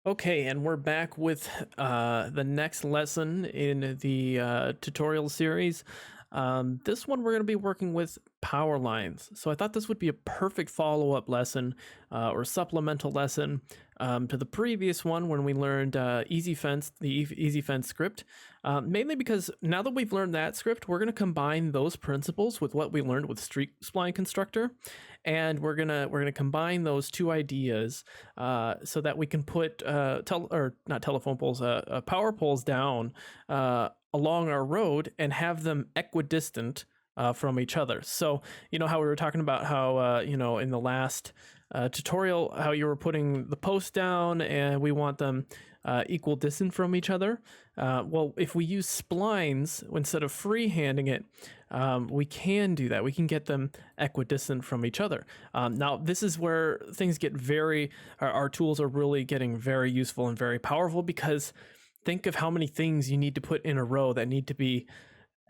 Okay, and we're back with the next lesson in the tutorial series. This one we're going to be working with power lines. So I thought this would be a perfect follow-up lesson or supplemental lesson to the previous one when we learned Easy Fence, the Easy Fence script. Mainly because now that we've learned that script, we're going to combine those principles with what we learned with Street Spline Constructor, and we're gonna combine those two ideas so that we can put not telephone poles, power poles down along our road and have them equidistant from each other. So you know how we were talking about how in the last tutorial how you were putting the posts down and we want them equal distant from each other. Well, if we use splines instead of freehanding it, we can do that. We can get them equidistant from each other. Now, this is where things get our tools are really getting very useful and very powerful, because think of how many things you need to put in a row that need to be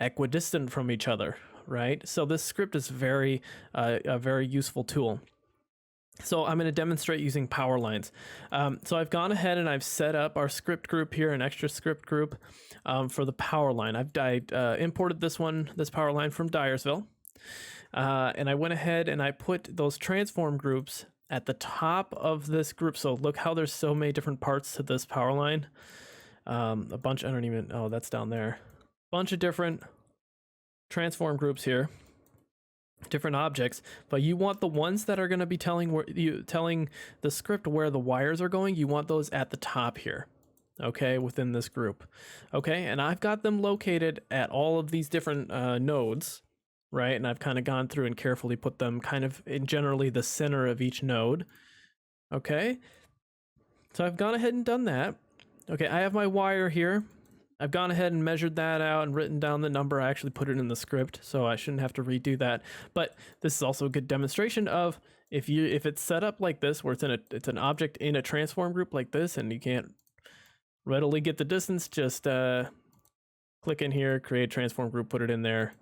equidistant from each other, right? So this script is a very useful tool. So I'm going to demonstrate using power lines. So I've gone ahead and I've set up our script group here, an extra script group for the power line. I've imported this power line from Dyersville. And I went ahead and I put those transform groups at the top of this group. So look how there's so many different parts to this power line. A bunch, I don't even, oh, that's down there. Bunch of different transform groups here, different objects, but you want the ones that are going to be telling the script where the wires are going. You want those at the top here, okay, within this group. Okay, and I've got them located at all of these different nodes, right? And I've kind of gone through and carefully put them kind of in generally the center of each node. Okay, so I've gone ahead and done that. Okay, I have my wire here. I've gone ahead and measured that out and written down the number. I actually put it in the script, so I shouldn't have to redo that. But this is also a good demonstration of if it's set up like this, where it's an object in a transform group like this, and you can't readily get the distance, just click in here, create transform group, put it in there,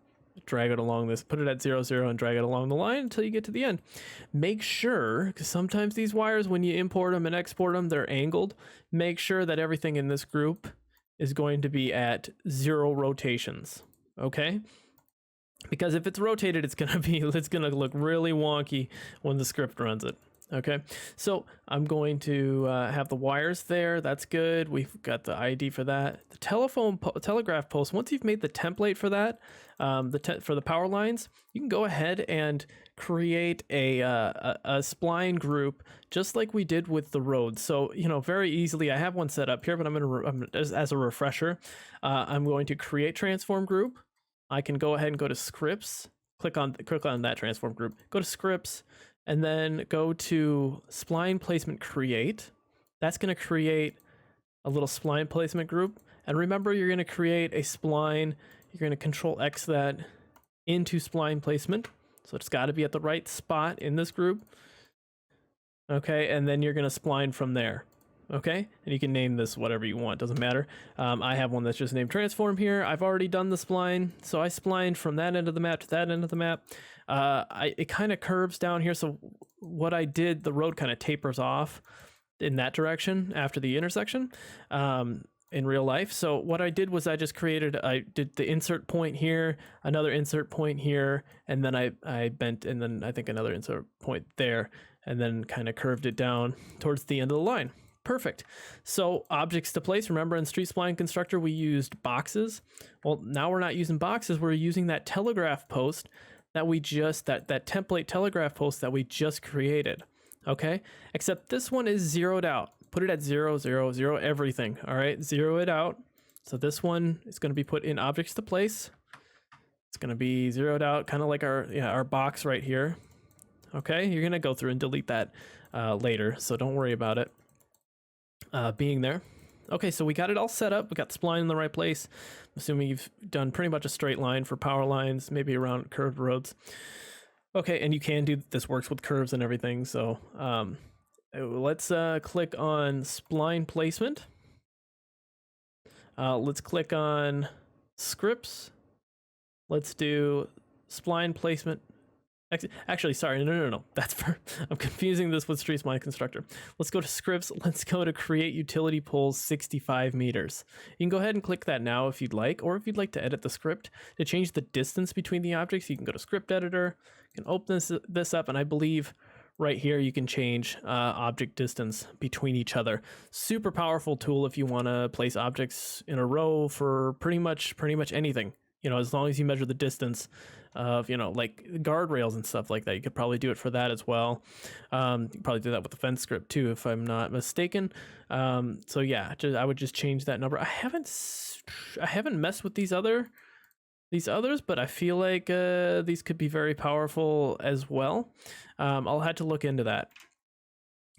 drag it along this, put it at 0, 0, and drag it along the line until you get to the end. Make sure, because sometimes these wires, when you import them and export them, they're angled. Make sure that everything in this group is going to be at 0 rotations, okay? Because if it's rotated, it's gonna look really wonky when the script runs it. Okay, so I'm going to have the wires there. That's good. We've got the ID for that. The telegraph post. Once you've made the template for that, for the power lines, you can go ahead and create a spline group just like we did with the road. So very easily, I have one set up here, but as a refresher, I'm going to create transform group. I can go ahead and go to scripts. Click on that transform group. Go to scripts. And then go to spline placement create. That's going to create a little spline placement group. And remember, you're going to create a spline. You're going to control X that into spline placement. So it's got to be at the right spot in this group. Okay, and then you're going to spline from there. Okay, and you can name this whatever you want, doesn't matter. I have one that's just named transform here. I've already done the spline, so I splined from that end of the map to that end of the map. It kind of curves down here, so what I did, the road kind of tapers off in that direction after the intersection in real life. So what I did was I did the insert point here, another insert point here, and then I bent, and then I think another insert point there, and then kind of curved it down towards the end of the line. Perfect. So objects to place. Remember, in Street Spline Constructor, we used boxes. Well, now we're not using boxes. We're using that telegraph post that that template telegraph post that we just created. Okay. Except this one is zeroed out. Put it at 0, 0, 0, everything. All right. Zero it out. So this one is going to be put in objects to place. It's going to be zeroed out, kind of like our box right here. Okay. You're going to go through and delete that later, so don't worry about it being there. Okay, so we got it all set up. We got the spline in the right place. I'm assuming you've done pretty much a straight line for power lines, maybe around curved roads. Okay, and you can do this, works with curves and everything. So let's click on spline placement. Let's click on scripts. Let's do spline placement Actually, sorry, no. That's for I'm confusing this with Street Spline Constructor. Let's go to scripts. Let's go to create utility poles 65 meters. You can go ahead and click that now if you'd like, or if you'd like to edit the script to change the distance between the objects, you can go to script editor. You can open this up, and I believe right here you can change object distance between each other. Super powerful tool if you want to place objects in a row for pretty much anything. You know, as long as you measure the distance of, you know, like guardrails and stuff like that. You could probably do it for that as well. You can probably do that with the fence script too, if I'm not mistaken. So yeah, I would just change that number. I haven't messed with these others, but I feel like these could be very powerful as well. I'll have to look into that.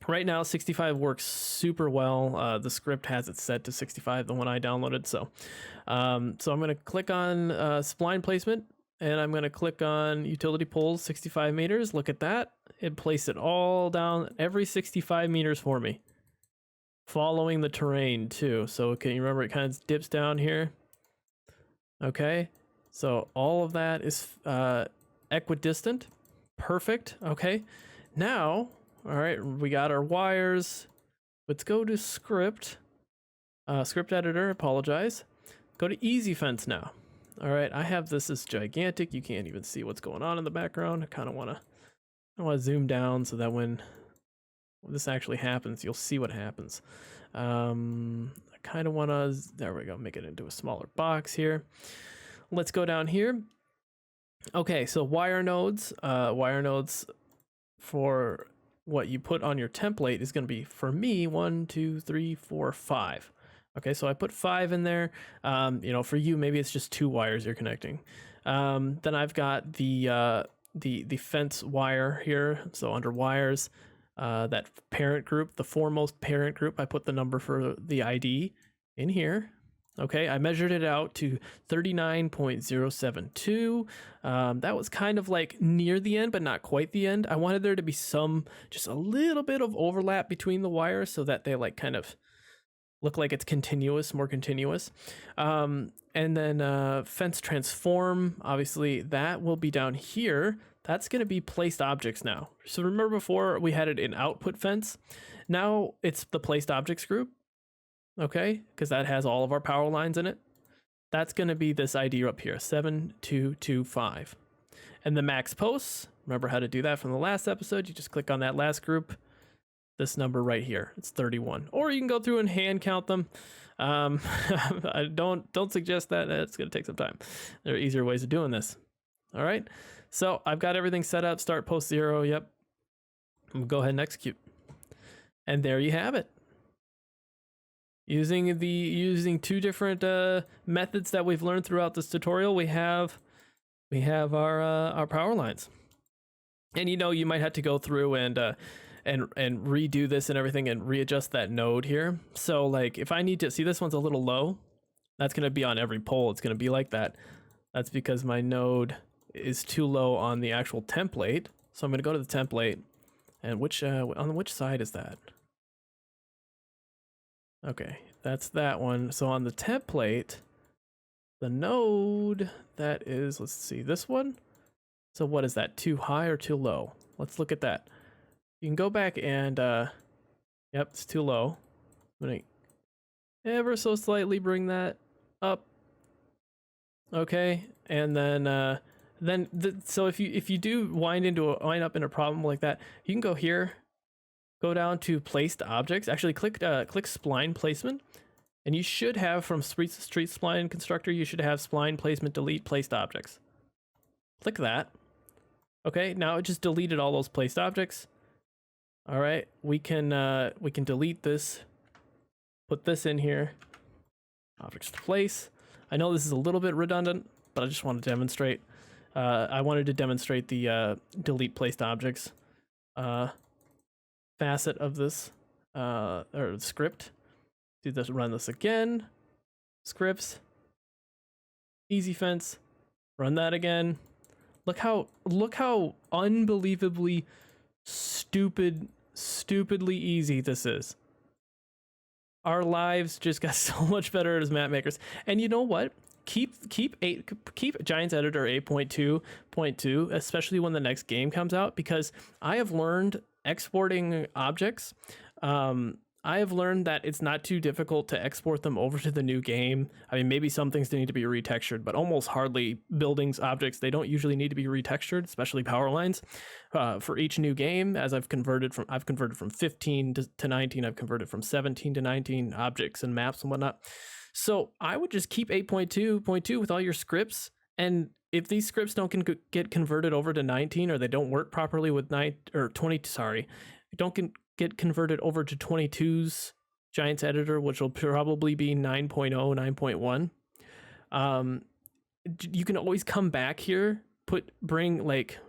Right now, 65 works super well. The script has it set to 65, the one I downloaded. So I'm going to click on spline placement, and I'm going to click on utility poles 65 meters. Look at that. It placed it all down every 65 meters for me, following the terrain too. So can you remember it kind of dips down here? Okay. So all of that is equidistant. Perfect. Okay. Now, all right, we got our wires. Let's go to script editor. Apologize. Go to easy fence now. All right, I have this as gigantic. You can't even see what's going on in the background. I kind of want to zoom down so that when this actually happens, you'll see what happens. I kind of want to, there we go, make it into a smaller box here. Let's go down here. Okay, so wire nodes for what you put on your template is going to be, for me, 1, 2, 3, 4, 5. Okay, so I put 5 in there. You know, for you, maybe it's just 2 wires you're connecting. Then I've got the fence wire here. So under wires, that parent group, the foremost parent group, I put the number for the ID in here. Okay, I measured it out to 39.072. That was kind of like near the end, but not quite the end. I wanted there to be just a little bit of overlap between the wires so that they like kind of look like it's continuous, more continuous. And then fence transform, obviously that will be down here. That's going to be placed objects now. So remember before we had it in output fence? Now it's the placed objects group. Okay, because that has all of our power lines in it. That's going to be this ID up here, 7225. And the max posts, remember how to do that from the last episode? You just click on that last group. This number right here, it's 31. Or you can go through and hand count them. I don't suggest that. It's going to take some time. There are easier ways of doing this. All right, so I've got everything set up. Start post 0. Yep. I'm gonna go ahead and execute. And there you have it. Using 2 different methods that we've learned throughout this tutorial, we have our power lines. And you know, you might have to go through and redo this and everything and readjust that node here. So like if I need to see, this one's a little low, that's going to be on every pole. It's going to be like that. That's because my node is too low on the actual template. So I'm going to go to the template, and on which side is that? Okay, that's that one. So on the template, the node that is, let's see, this one. So what is that? Too high or too low? Let's look at that. You can go back and, yep, it's too low. I'm gonna ever so slightly bring that up. Okay, and then so if you do wind up in a problem like that, you can go here, go down to placed objects. Actually, click spline placement, and you should have from Street Spline Constructor. You should have spline placement delete placed objects. Click that. Okay, now it just deleted all those placed objects. All right, we can delete this, put this in here, objects to place. I know this is a little bit redundant, but I just want to demonstrate. I wanted to demonstrate the delete placed objects facet of this or script. Do this, run this again. Scripts, easy fence, run that again. Look how unbelievably stupidly easy this is. Our lives just got so much better as map makers. And you know what? keep Giants Editor 8.2.2, especially when the next game comes out, because I have learned exporting objects. I have learned that it's not too difficult to export them over to the new game. I mean, maybe some things need to be retextured, but almost hardly buildings, objects, they don't usually need to be retextured, especially power lines. For each new game, as I've converted from 15 to 19, I've converted from 17 to 19 objects and maps and whatnot. So I would just keep 8.2.2 with all your scripts, and if these scripts don't get converted over to 19, or they don't work properly with 20, don't get converted over to 22's Giants Editor, which will probably be 9.0, 9.1. You can always come back here, bring like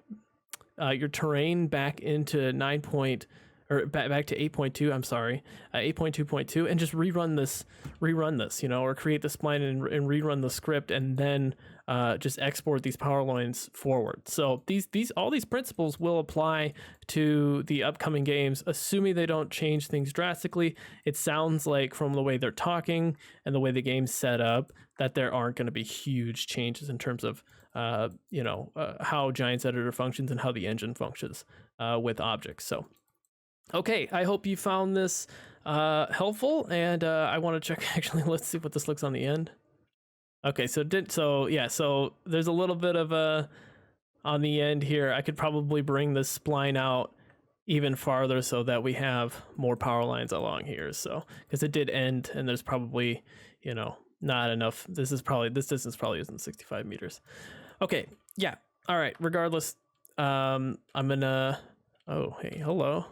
your terrain back into back to 8.2. I'm sorry, 8.2.2, and just rerun this, or create the spline and rerun the script, and then just export these power lines forward. So all these principles will apply to the upcoming games, assuming they don't change things drastically. It sounds like, from the way they're talking and the way the game's set up, that there aren't going to be huge changes in terms of how Giants Editor functions and how the engine functions with objects. So okay, I hope you found this helpful, and I want to check, actually, let's see what this looks on the end. Okay, so there's a little bit of on the end here. I could probably bring this spline out even farther so that we have more power lines along here. So, because it did end, and there's probably, not enough. This distance probably isn't 65 meters. Okay, yeah. All right, regardless, I'm gonna, oh, hey, hello.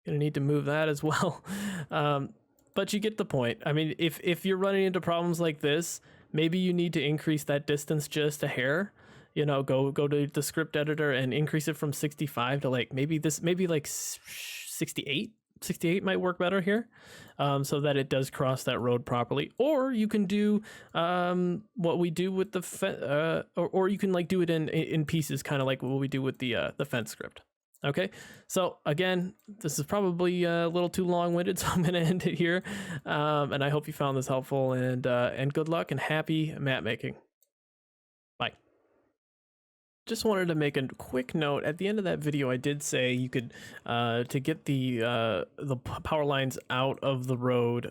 Gonna need to move that as well. But you get the point. I mean, if you're running into problems like this, maybe you need to increase that distance just a hair. Go to the script editor and increase it from 65 to maybe 68. 68 might work better here, so that it does cross that road properly. Or you can do what we do with the or you can do it in pieces, kind of like what we do with the fence script. Okay, so again, this is probably a little too long-winded, so I'm going to end it here. And I hope you found this helpful, and good luck and happy map making. Bye. Just wanted to make a quick note. At the end of that video, I did say you could, to get the power lines out of the road,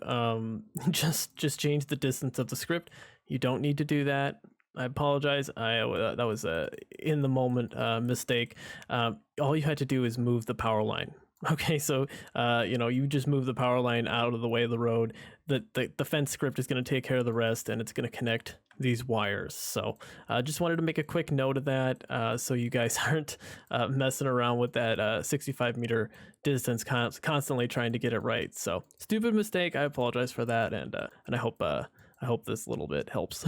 just change the distance of the script. You don't need to do that. I apologize. That was a in the moment mistake. All you had to do is move the power line. Okay, so you just move the power line out of the way of the road. The fence script is going to take care of the rest, and it's going to connect these wires. So just wanted to make a quick note of that, so you guys aren't messing around with that 65 meter distance, constantly trying to get it right. So stupid mistake. I apologize for that, and I hope this little bit helps.